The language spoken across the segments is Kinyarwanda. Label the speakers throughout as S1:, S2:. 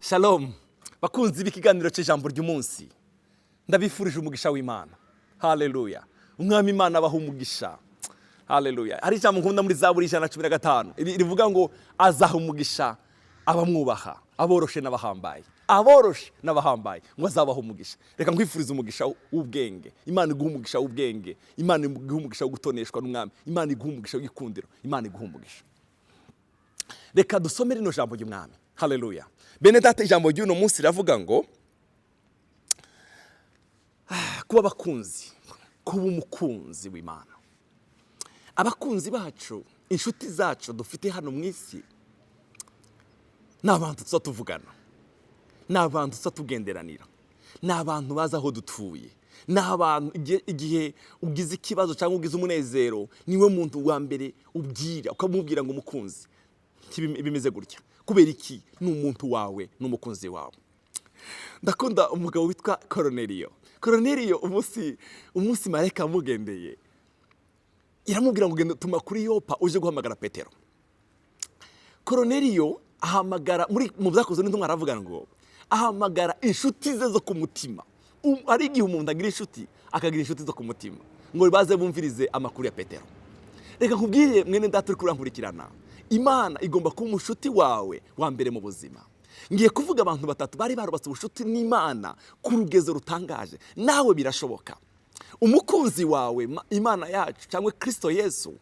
S1: Shalom, bakunzi b'ikiganiro cy'ijambo ry'umunsi. Ndabifurije umugisha w'Imana. Haleluya. Umwami Imana abaha umugisha. Haleluya. Hari ijambo nkunda muri Zaburi 115 rivuga ngo azaha umugisha abamwubaha, aboroshe n'abahambaye. Aboroshe n'abahambaye ngo azabaha umugisha. Reka nkwifurize umugisha w'ubwenge. Imana iguha umugisha w'ubwenge. Imana iguha umugisha wo gutoneshwa n'umwami. Imana iguha umugisha w'igikundiro. Imana iguha umugisha. Reka dusome rino jambo ry'umwami. Haleluya. Bene data, ijambo ry'uno munsi riravuga ngo kuba abakunzi, kuba umukunzi w'Imana. Abakunzi bacu, inshuti zacu dufite hano mu isi, ni abantu tuza tuvugana, ni abantu tuza tugenderanira, ni abantu bazi aho dutuye, ni abantu igihe ugize ikibazo cyangwa ugize umunezero, niwe muntu wa mbere ubwira, ukamubwira ngo umukunzi. Bimeze gutya kubera iki? Ni umuntu wawe, n'umukunzi wawe. Ndakunda umugabo witwa Korneliyo. Umunsi marayika amugendeye, iramubwira ngo genda tuma kuri Yopa uje guhamagara Petero. Korneliyo ahamagara mu byakozwe n'intumwa, aravuga ngo ahamagara inshuti ze zo ku mutima. Ari igihe umuntu agira inshuti, akagira inshuti zo ku mutima ngo baze bumvirize amakuru ya Petero. Reka nkubwire mwene data uri kurankurikirana, Imana igomba kuba umushuti wawe wa mbere mu buzima. Ngiye kuvuga abantu batatu bari barubatse ubushuti n'Imana ku rugezo rutangaje. Nawe birashoboka. Umukunzi wawe, Imana yacu cyangwa Kristo Yesu,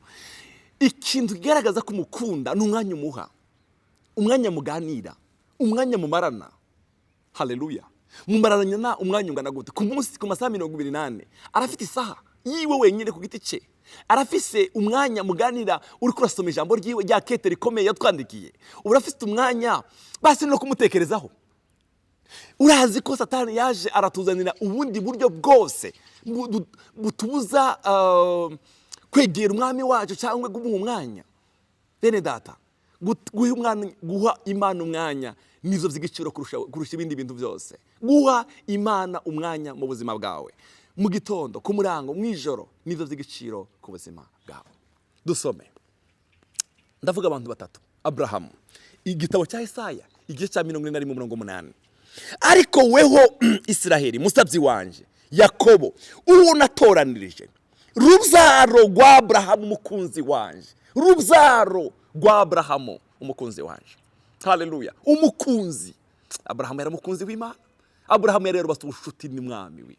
S1: ikintu kigaragaza ko umukunda ni umwanya umuha, umwanya muganira, umwanya mumarana. Haleluya. Mumarana na umwanya ungana gute? Ku munsi ku masaha 28 arafite isaha yiwe wenyine ku giti cye. Arafise umwanya muganira, uri kurasoma ijambo ryiwe rya kete rikomeye yatwandikiye. Urafite umwanya basi no kumutekerezaho. Urazi ko Satani yaje aratuzanira ubundi buryo bwose butubuza kwegera umwami wacu cyangwa guha umwanya. Bene data, guha Imana umwanya nizo by'igiciro kurusha ibindi bintu byose. Guha Imana umwanya mu buzima bwawe, mu gitondo, ku murango, mu ijoro, nizo by'igiciro ku buzima bwawe. Dusome. Ndavuga abantu batatu. Abrahamu, igitabo cya Yesaya, igice cya 41:8. Ariko weho Israheli, musabyi wanje, Yakobo, uwo natoranirije, rubyaro rwa Abrahamu umukunzi wanje, rubyaro rwa Abrahamu umukunzi wanje. Haleluya. Umukunzi. Abrahamu yari umukunzi w'Imana. Abrahamu yari yarubatse ubushuti n'umwami we.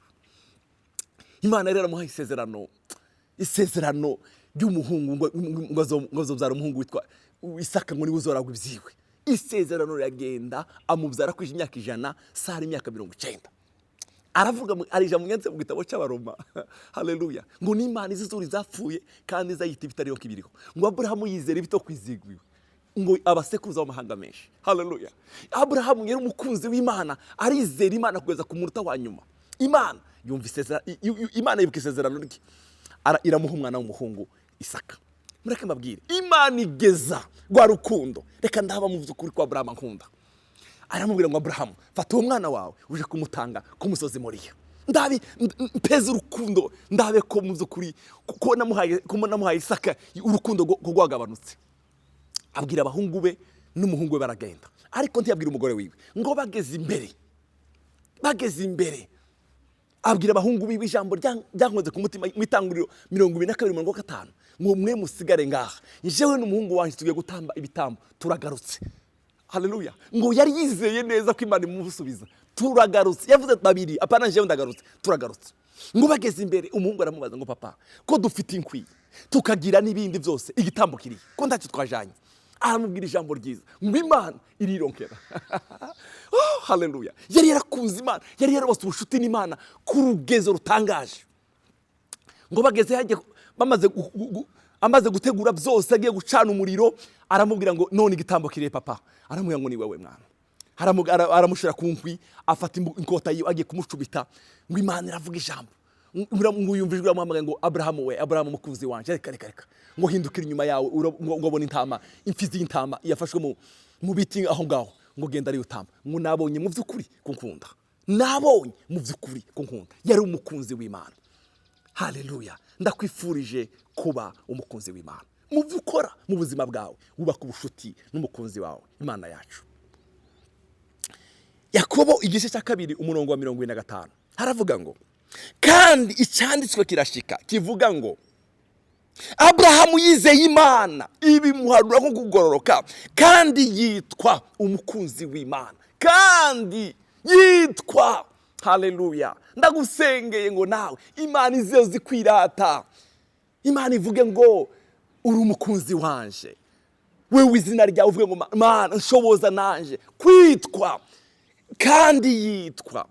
S1: Imana rero amuha isezerano ry'umuhungu ngo azobyara umuhungu witwa Isaka, ngo niwe uzoragwa ibyiwe. Isezerano riragenda, amubyara kwije imyaka 100, Sara imyaka 90. Aravuga arija mu nyenze mu gitabo cy'Abaroma. Haleluya. Ngo n'Imana izizuri zapfuye kandi izayita ibitariho kibiriho. Ngo Abrahamu yizera ibito kwizigwiwe, ngo abasekuruza w'amahanga menshi. Haleluya. Abrahamu yari umukunzi w'Imana, arizera Imana kugeza ku munota wa nyuma. Imana Imana yibuka isezerano rye, iramuha umwana w'umuhungu Isaka. Mureke mbabwire, Imana igeza rwa rukundo. Reka ndaba mu by'ukuri kwa Abrahamu nkunda. Aramubwira ngo Abrahamu, fata uwo mwana wawe uje kumutanga ku musozi Moriya. Ndabi mpeze urukundo, ndabe ko mu by'ukuri ko namuhaye Isaka urukundo rwagabanutse. Abwira abahungu be n'umuhungu we baragenda. Ariko ntiyabwira umugore wiwe ngo bageze imbere. Abwira abahungu biwe ijambo ryankoze ku mutima mu Itanguriro 22:5 ngo mwe musigare ngaha, jewe n'umuhungu wanjye tugiye gutamba ibitambo, turagarutse. Haleluya. Ngo yari yizeye neza ko Imana imusubiza. Turagarutse. Yavuze babiri, apana jewe ndagarutse, turagarutse. Ngo bageze imbere, umuhungu aramubaza ngo papa, ko dufite inkwi tukagira n'ibindi byose, igitambo kiri ko ntacyo twajanye. Aramubwira ijambo ryiza ngo Imana irironkera. Oh, haleluya. Yari yarakunze Imana, yari yarabase ubushuti n'Imana ku rugezo rutangaje. Ngo bageze haje amaze gutegura byose, agiye gucana umuriro, aramubwira ngo none igitambo kiriye papa. Aramubwira ngo ni wewe mwana. Aramushira ku nkwi, afata inkota yiwe agiye kumucubita. Ngo Imana iravuga ijambo, ngo yumvijwe amuhamagaye ngo Abrahamu we, Abrahamu umukunzi wanje, reka ngo hindukira inyuma yawe, ngo abone intama, imfizi y'intama yafashwe mu biti aho ngaho, ngo genda ari utamba. Ngo nabonye mu by'ukuri kunkunda, nabonye mu by'ukuri kunkunda. Yari umukunzi w'Imana. Haleluya. Ndakwifurije kuba umukunzi w'Imana. Mu by'ukora mu buzima bwawe, wubaka ubushuti n'umukunzi wawe, Imana yacu. Yakobo igice cya 2 umurongo wa 25 haravuga ngo kandi icyanditswe kirashika kivuga ngo Abrahamu yizeye Imana ibimuharura nko kugororoka kandi yitwa umukunzi w'Imana, kandi yitwa, haleluya. Ndagusengeye ngo nawe Imana izozi kwirata, Imana ivuge ngo uri umukunzi wanje, wewe izina ryawe uvuge ngo Mana nshoboza nanje kwitwa, kandi yitwa,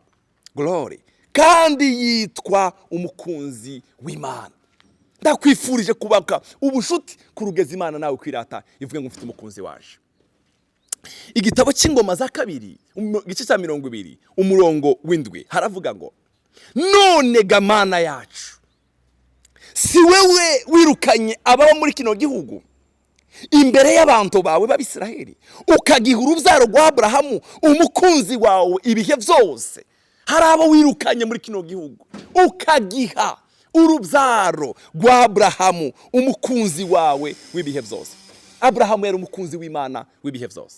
S1: glory, kandi yitwa umukunzi w'Imana. Ndakwifurije kubaka ubushuti kurugeza Imana nawe kwirata ivuge ngo mfite umukunzi waje. Igitabo cy'Ingoma za 2 igice cya 20 umurongo w'indwi haravuga ngo none gamana yacu, si wewe wirukanye abaho muri kino gihugu imbere y'abantu bawe b'Abisiraheli ukagiha urubyaro rwa Abrahamu umukunzi wawe ibihe byose. Hari abo wirukanye muri kino gihugu ukagiha urubyaro rwa Abrahamu umukunzi wawe w'ibihe byose. Abrahamu yari umukunzi w'Imana w'ibihe byose.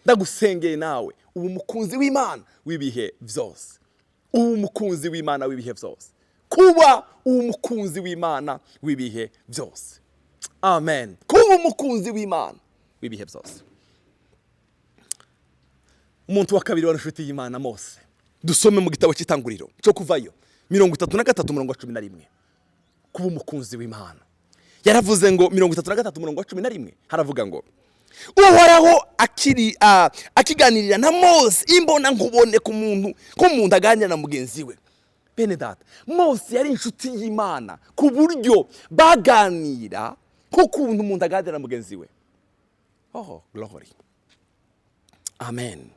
S1: Ndagusengeye nawe ubu umukunzi w'Imana w'ibihe byose, ubu umukunzi w'Imana w'ibihe byose, kuba umukunzi w'Imana w'ibihe byose. Amen. Kuba umukunzi w'Imana w'ibihe byose. Umuntu wa kabiri w'inshuti y'Imana Mose, dusome mu gitabo cy'Itanguriro cyo kuvayo 33 umurongo wa 11. Kuba umukunzi w'Imana yaravuze ngo 33 umurongo wa 11 haravuga ngo Uhoraho akiganirira na Mose imbona nkubone ku muntu aganira na mugenzi we. Bene data, Mose yari inshuti y'Imana ku buryo baganira nk'ukuntu umuntu aganira na mugenzi we. Oh, glory. Amen.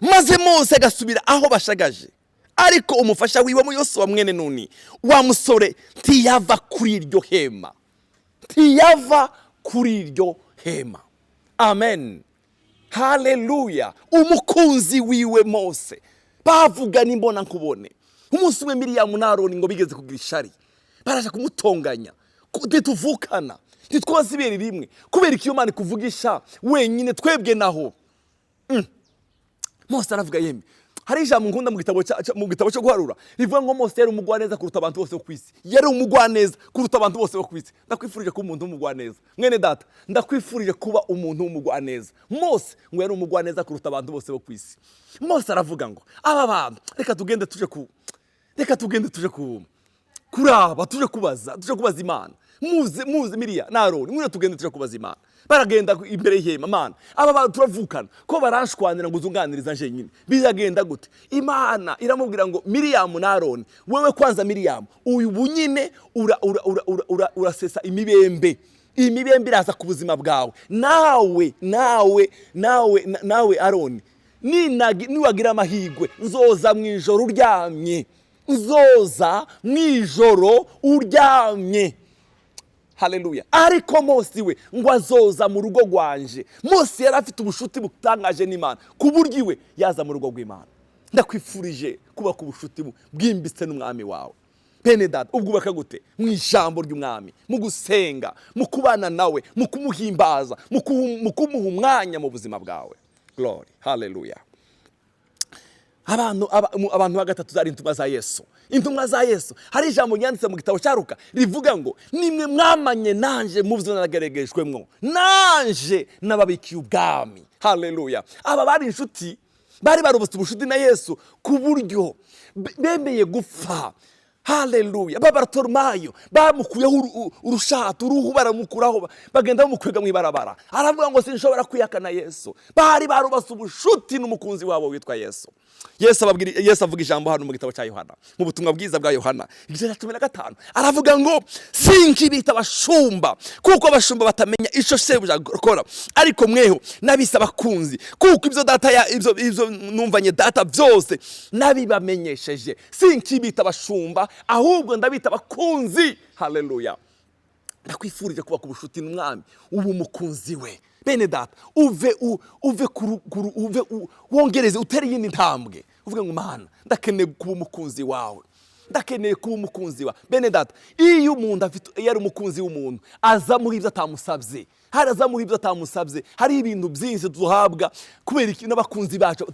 S1: Maze Mose agasubira aho bashagaje, ariko umufasha wiwe mu Yosuwa mwene Nuni wa musore ntiyava kuri iryo hema, ntiyava kuri iryo hema. Amen. Haleluya. Umukunzi wiwe Mose bavuga nimbona nkubone. Umunsi we Miriyamu na Aroni ngo bigeze kugira ishari, baraje kumutonganya tuvukana ntitwazibera rimwe kubera iki Imana kuvugisha wenyine twebwe naho. Mose aravuga yemwe, hari ijambo nkunda mu gitabo cyo guharura rivuga ngo Mose yari umugwaneza kuruta abantu bose bo kwisi. Yari umugwaneza kuruta abantu bose bo kwisi. Ndakwifurije kuba umuntu w'umugwaneza mwene data, ndakwifurije kuba umuntu w'umugwaneza. Mose ngo yari umugwaneza kuruta abantu bose bo kwisi. Mose aravuga ngo aba bantu reka tugende tuje kuraba, tuje kubaza Imana. Muze Miriya na Aroni, mwe tugende tuje kubaza Imana. Baragenda imbere y'ihema, Mana aba bantu turavukana ko baranshwanira ngo uzunganiriza nje nyine, bizagenda gute? Imana iramubwira ngo Miriyamu na Aroni, wewe kwanza Miriyamu uyu bunyine urasesa imibembe, imibembe iraza ku buzima bwawe. Nawe Aroni, niwagira amahigwe nzoza mwijoro uryamye, nzoza mwijoro uryamye. Haleluya. Ariko Mose we ngo azoza mu rugo rwanje. Mose yari afite ubushuti butangaje n'Imana ku buryo iwe yaza mu rugo rw'Imana. Ndakwifurije kuba ku bushuti bwimbitse n'umwami wawe. Bene data, ubwubaka gute? Mu ijambo ry'umwami, mu gusenga, mu kubana nawe, mu kumuhimbaza, mu kumuha umwanya mu buzima bwawe. Glory. Haleluya. Abantu ba gatatu zari intumwa za Yesu. Intumwa za Yesu, hari ijambo ryanditse mu gitabo cya Luka rivuga ngo nimwe mwamanye nanje mu byo narageragejwemwo, nanje nababikiye ubwami. Haleluya. Aba bari inshuti, bari barubutse ubushuti na Yesu ku buryo bemeye gupfa. Haleluya. Bartolomayo bamukuyeho urushato, uruhu baramukuraho, bagenda bamukwega mu ibarabara. Aravuga ngo sinshobora kwiyakana Yesu. Bari barubase ubushuti n'umukunzi wabo witwa Yesu. Yesu avuga ijambo hano mu gitabo cya Yohana, mu butumwa bwiza bwa Yohana igice cya 15 aravuga ngo sinkibita abashumba kuko abashumba batamenya ico shebuja gukora, ariko mweho nabise abakunzi kuko ibyo data ibyo numvanye data byose nabibamenyesheje. Sinkibita abashumba ahubwo ndabita abakunzi. Haleluya. Ndakwifurije kuba ku bushuti n'umwami ubu umukunzi we. Bene data, uve wongereze utere yindi ntambwe, uvuge ngo Mana ndakeneye kuba umukunzi wawe. ndakeneye kuba umukunzi wa bene data. Iyo umuntu afite yari umukunzi w'umuntu aza muri ibyo atamusabye, haraza muri ibyo atamusabye, hari ibintu byinshi duhabwa kubera iki n'abakunzi bacu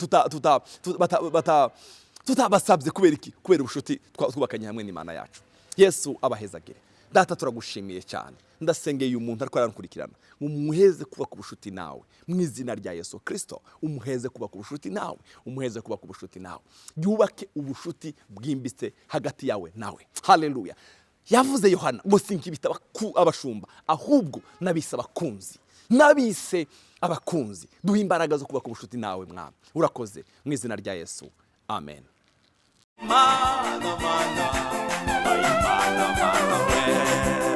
S1: tutabasabye kubera iki, kubera ubushuti twubakanye hamwe n'Imana yacu. Yesu abahezagire. Data turagushimiye cyane, ndasengeye umuntu ariko arankurikirana, umuheze kuba ku bushuti nawe mu izina rya Yesu Kristo. Umuheze kuba ku bushuti nawe, umuheze kuba ku bushuti nawe, yubake ubushuti bwimbitse hagati yawe nawe. Haleluya. Yavuze Yohana ngo sinkibita abashumba ahubwo nabise abakunzi, nabise abakunzi. Duha imbaraga zo kuba ku bushuti nawe Mwami. Urakoze mu izina rya Yesu, amen. Mana, mana, mana, mana, mana.